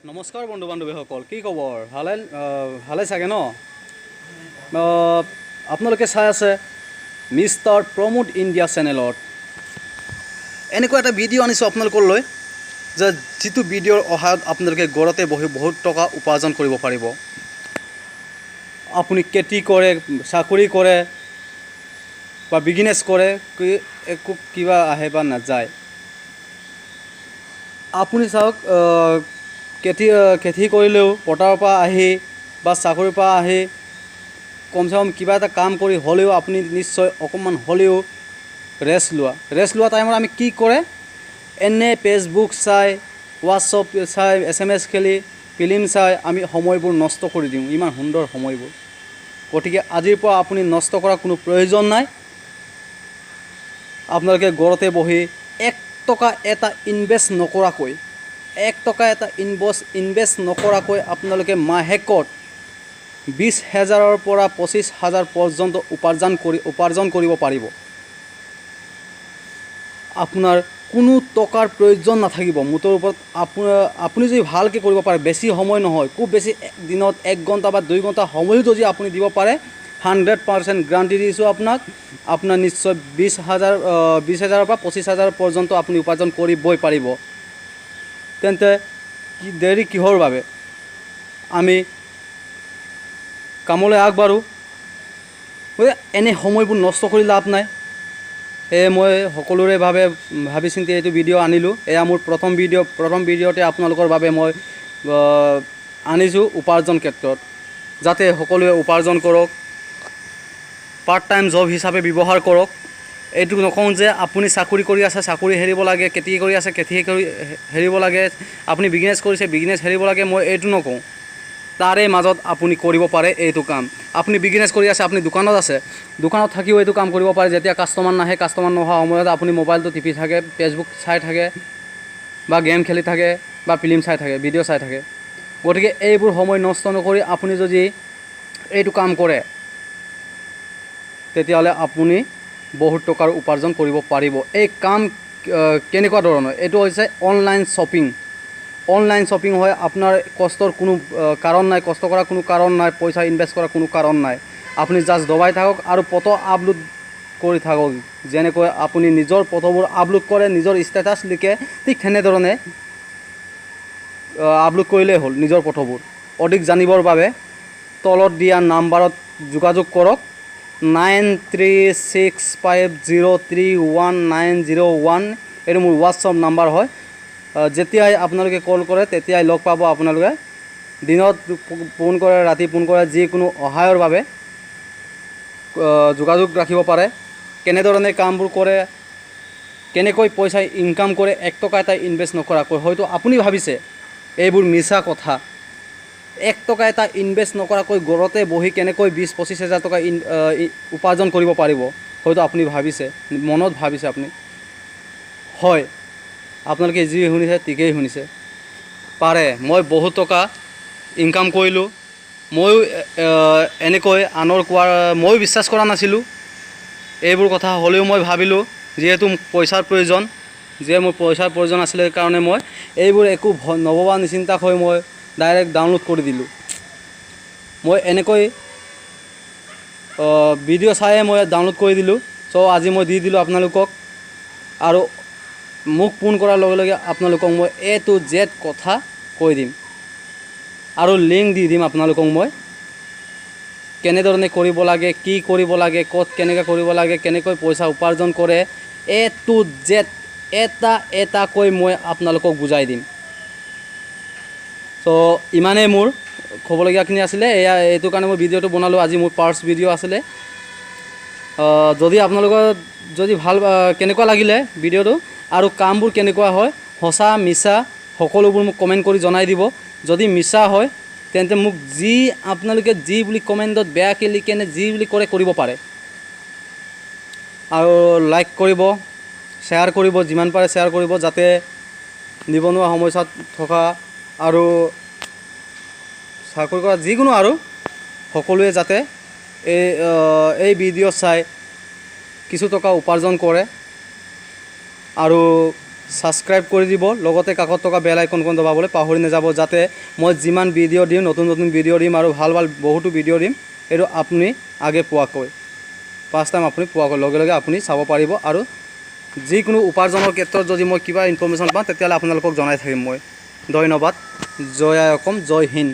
নমস্কাৰ বন্ধু বান্ধৱীসকল, কি খবৰ? ভালে চাগে ন? আপোনালোকে চাই আছে মিষ্টাৰ প্ৰমোদ ইণ্ডিয়া চেনেলত। এনেকুৱা এটা ভিডিঅ' আনিছোঁ আপোনালোকলৈ যে যিটো ভিডিঅ'ৰ সহায়ত আপোনালোকে ঘৰতে বহি বহুত টকা উপাৰ্জন কৰিব পাৰিব। আপুনি খেতি কৰে, চাকৰি কৰে বা বিজনেছ কৰে, একো কিবা আহে বা নাযায়। আপুনি চাওক, খেতি কৰিলেও পথাৰৰ পৰা আহি বা চাকৰিৰ পৰা আহি কমচে কম কিবা এটা কাম কৰি হ'লেও আপুনি নিশ্চয় অকণমান হ'লেও ৰেষ্ট লোৱা টাইমত আমি কি কৰে, এনে ফেচবুক চাই, হোৱাটছআপ চাই, SMS খেলি, ফিল্ম চাই আমি সময়বোৰ নষ্ট কৰি দিওঁ, ইমান সুন্দৰ সময়বোৰ। গতিকে আজিৰ পৰা আপুনি নষ্ট কৰাৰ কোনো প্ৰয়োজন নাই। আপোনালোকে ঘৰতে বহি 1 টকা এটা ইনভেষ্ট নকৰাকৈ আপোনালোকে মাহেকত 20,000ৰ পৰা 25,000 পৰ্যন্ত উপাৰ্জন কৰিব পাৰিব। আপোনাৰ কোনো টকাৰ প্ৰয়োজন নাথাকিব মুঠৰ ওপৰত। আপুনি যদি ভালকৈ কৰিব পাৰে, বেছি সময় নহয়, খুব বেছি দিনত 1 ঘণ্টা বা 2 ঘণ্টা সময়ো যদি আপুনি দিব পাৰে, 100% গ্যাৰাণ্টি দিছোঁ আপোনাৰ নিশ্চয় 20,000ৰ পৰা 25,000 পৰ্যন্ত আপুনি উপাৰ্জন কৰিবই পাৰিব। তেন্তে দেৰি কিহৰ বাবে? আমি কামলৈ আগবাঢ়ো। এনে সময়বোৰ নষ্ট কৰি লাভ নাই। সেয়ে মই সকলোৰে ভাবি চিন্তি এইটো ভিডিঅ' আনিলোঁ। এয়া মোৰ প্ৰথম ভিডিঅ'তে আপোনালোকৰ বাবে মই আনিছোঁ উপাৰ্জন ক্ষেত্ৰত, যাতে সকলোৱে উপাৰ্জন কৰক, পাৰ্ট টাইম জব হিচাপে ব্যৱহাৰ কৰক। এইটো নকওঁ যে আপুনি চাকৰি কৰি আছে, চাকৰি হেৰিব লাগে, খেতি কৰি আছে, খেতি হেৰিব লাগে, আপুনি বিজনেছ কৰিছে, বিজনেছ হেৰিব লাগে, মই এইটো নকওঁ। তাৰে মাজত আপুনি কৰিব পাৰে এইটো কাম। আপুনি বিজনেছ কৰি আছে, আপুনি দোকানত আছে, দোকানত থাকিও এইটো কাম কৰিব পাৰে। যেতিয়া কাষ্টমাৰ নাহে, কাষ্টমাৰ নোহোৱা সময়ত আপুনি মোবাইলটো টিপি থাকে, ফেচবুক চাই থাকে বা গেম খেলি থাকে বা ফিল্ম চাই থাকে, ভিডিঅ' চাই থাকে। গতিকে এইবোৰ সময় নষ্ট নকৰি আপুনি যদি এইটো কাম কৰে, তেতিয়াহ'লে আপুনি বহুত টকাৰ উপাৰ্জন কৰিব পাৰিব। এই কাম কেনেকুৱা ধৰণৰ? এইটো হৈছে অনলাইন শ্বপিং হয়। আপোনাৰ কষ্টৰ কোনো কাৰণ নাই, কষ্ট কৰাৰ কোনো কাৰণ নাই, পইচা ইনভেষ্ট কৰাৰ কোনো কাৰণ নাই। আপুনি জাষ্ট দবাই থাকক আৰু ফটো আপলোড কৰি থাকক। যেনেকৈ আপুনি নিজৰ ফটোবোৰ আপলোড কৰে, নিজৰ ষ্টেটাছ লিখে, ঠিক তেনেধৰণে আপলোড কৰিলেই হ'ল নিজৰ ফটোবোৰ। অধিক জানিবৰ বাবে তলত দিয়া নাম্বাৰত যোগাযোগ কৰক, 9365031901। এইটো মোৰ হোৱাটছআপ নাম্বাৰ হয়। যেতিয়াই আপোনালোকে কল কৰে তেতিয়াই লগ পাব। আপোনালোকে দিনত ফোন কৰে, ৰাতি ফোন কৰে, যিকোনো সহায়ৰ বাবে যোগাযোগ ৰাখিব পাৰে। কেনেধৰণে কামবোৰ কৰে, কেনেকৈ পইচা ইনকাম কৰে 1 টকা এটা ইনভেষ্ট নকৰাকৈ। হয়তো আপুনি ভাবিছে এইবোৰ মিছা কথা। 1 টকা এটা ইনভেষ্ট নকৰাকৈ ঘৰতে বহি কেনেকৈ 20-25 হাজাৰ টকা উপাৰ্জন কৰিব পাৰিব, হয়তো আপুনি ভাবিছে, মনত ভাবিছে আপুনি। হয়, আপোনালোকে যি শুনিছে ঠিকেই শুনিছে, পাৰে। মই বহুত টকা ইনকাম কৰিলোঁ। ময়ো এনেকৈ আনৰ কোৱাৰ ময়ো বিশ্বাস কৰা নাছিলোঁ এইবোৰ কথা। হ'লেও মই ভাবিলোঁ, যিহেতু মোক পইচাৰ প্ৰয়োজন আছিলে, সেইকাৰণে মই এইবোৰ একো নভবা নিচিন্তাক হৈ মই ডাইৰেক্ট ডাউনলোড কৰি দিলোঁ। মই এনেকৈ ভিডিঅ' চায়ে মই ডাউনলোড কৰি দিলোঁ। আজি মই দি দিলোঁ আপোনালোকক। আৰু মোক ফোন কৰাৰ লগে লগে আপোনালোকক মই A to Z কথা কৈ দিম আৰু লিংক দি দিম আপোনালোকক। মই কেনেধৰণে কৰিব লাগে, কি কৰিব লাগে, ক'ত কেনেকৈ কৰিব লাগে, কেনেকৈ পইচা উপাৰ্জন কৰে, A to Z এটাকৈ মই আপোনালোকক বুজাই দিম। ইমানেই মোৰ ক'বলগীয়াখিনি আছিলে। এইটো কাৰণে মই ভিডিঅ'টো বনালোঁ। আজি মোৰ ফাৰ্ষ্ট ভিডিঅ' আছিলে। যদি আপোনালোকৰ কেনেকুৱা লাগিলে ভিডিঅ'টো আৰু কামবোৰ কেনেকুৱা হয়, সঁচা মিছা সকলোবোৰ মোক কমেণ্ট কৰি জনাই দিব। যদি মিছা হয় তেন্তে মোক আপোনালোকে যি বুলি কমেণ্টত বেয়াকৈ লিখেনে যি বুলি কৰিব পাৰে। আৰু লাইক কৰিব, শ্বেয়াৰ কৰিব, যিমান পাৰে শ্বেয়াৰ কৰিব, যাতে নিবনুৱা সমস্যাত থকা আৰু চাকৰি কৰা যিকোনো আৰু সকলোৱে যাতে এই ভিডিঅ' চাই কিছু টকা উপাৰ্জন কৰে আৰু ছাবস্ক্ৰাইব কৰি দিব, লগতে কাষত থকা বেল আইকনখন দবাবলৈ পাহৰি নাযাব, যাতে মই যিমান ভিডিঅ' দিম, নতুন নতুন ভিডিঅ' দিম আৰু ভাল ভাল বহুতো ভিডিঅ' দিম, এইটো আপুনি আগে পোৱাকৈ, ফাৰ্ষ্ট টাইম আপুনি পোৱাকৈ লগে লগে আপুনি চাব পাৰিব। আৰু যিকোনো উপাৰ্জনৰ ক্ষেত্ৰত যদি মই কিবা ইনফৰ্মেশ্যন পাওঁ তেতিয়াহ'লে আপোনালোকক জনাই থাকিম মই। ধন্যবাদ। জয় আই অসম, জয় হিন্দ।